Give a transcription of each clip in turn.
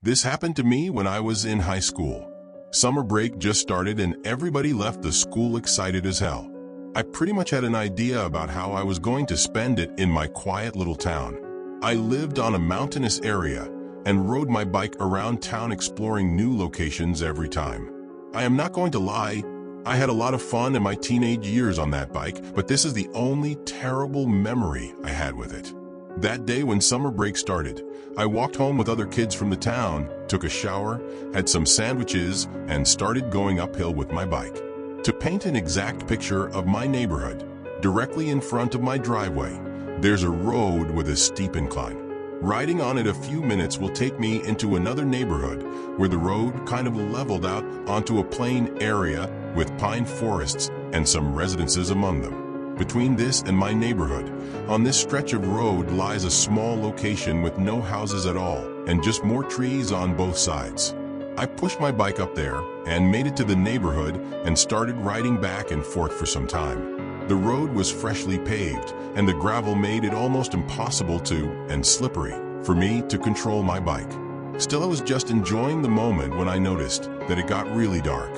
This happened to me when I was in high school. Summer break just started and everybody left the school excited as hell. I pretty much had an idea about how I was going to spend it in my quiet little town. I lived on a mountainous area and rode my bike around town exploring new locations every time. I am not going to lie, I had a lot of fun in my teenage years on that bike, but this is the only terrible memory I had with it. That day when summer break started, I walked home with other kids from the town, took a shower, had some sandwiches, and started going uphill with my bike. To paint an exact picture of my neighborhood, directly in front of my driveway, there's a road with a steep incline. Riding on it a few minutes will take me into another neighborhood where the road kind of leveled out onto a plain area with pine forests and some residences among them. Between this and my neighborhood, on this stretch of road lies a small location with no houses at all and just more trees on both sides. I pushed my bike up there and made it to the neighborhood and started riding back and forth for some time. The road was freshly paved and the gravel made it almost impossible and slippery for me to control my bike. Still, I was just enjoying the moment when I noticed that it got really dark.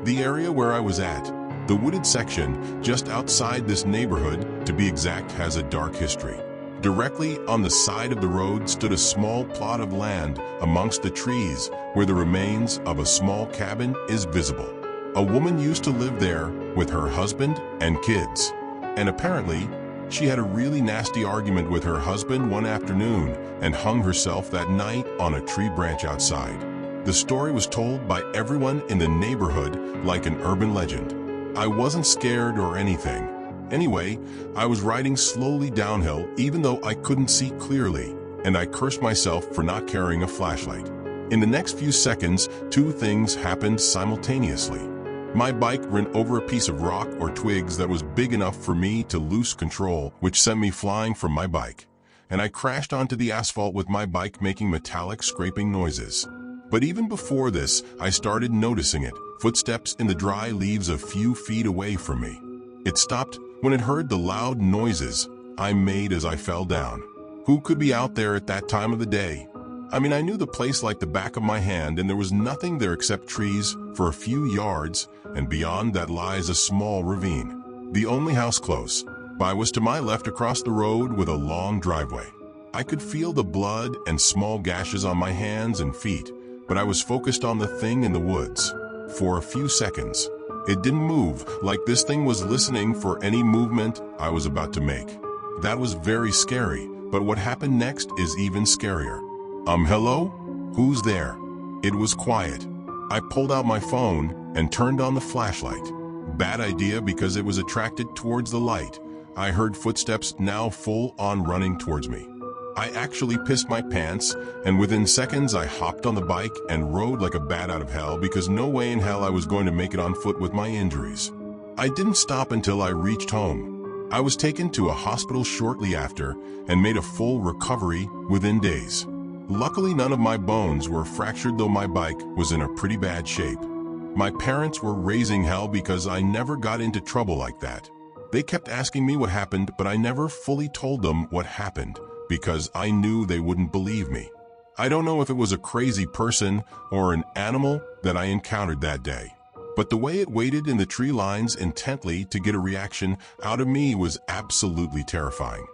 The area where I was at, the wooded section just outside this neighborhood, to be exact, has a dark history. Directly on the side of the road stood a small plot of land amongst the trees where the remains of a small cabin is visible. A woman used to live there with her husband and kids, and apparently she had a really nasty argument with her husband one afternoon and hung herself that night on a tree branch outside. The story was told by everyone in the neighborhood like an urban legend. I wasn't scared or anything. Anyway, I was riding slowly downhill even though I couldn't see clearly, and I cursed myself for not carrying a flashlight. In the next few seconds, two things happened simultaneously. My bike ran over a piece of rock or twigs that was big enough for me to lose control, which sent me flying from my bike, and I crashed onto the asphalt with my bike making metallic scraping noises. But even before this, I started noticing it, footsteps in the dry leaves a few feet away from me. It stopped when it heard the loud noises I made as I fell down. Who could be out there at that time of the day? I mean, I knew the place like the back of my hand, and there was nothing there except trees for a few yards, and beyond that lies a small ravine. The only house close by was to my left across the road with a long driveway. I could feel the blood and small gashes on my hands and feet, but I was focused on the thing in the woods. For a few seconds, it didn't move, like this thing was listening for any movement I was about to make. That was very scary, but what happened next is even scarier. Hello? Who's there? It was quiet. I pulled out my phone and turned on the flashlight. Bad idea because it was attracted towards the light. I heard footsteps now full on running towards me. I actually pissed my pants, and within seconds I hopped on the bike and rode like a bat out of hell because no way in hell I was going to make it on foot with my injuries. I didn't stop until I reached home. I was taken to a hospital shortly after and made a full recovery within days. Luckily, none of my bones were fractured, though my bike was in a pretty bad shape. My parents were raising hell because I never got into trouble like that. They kept asking me what happened, but I never fully told them what happened because I knew they wouldn't believe me. I don't know if it was a crazy person or an animal that I encountered that day, but the way it waited in the tree lines intently to get a reaction out of me was absolutely terrifying.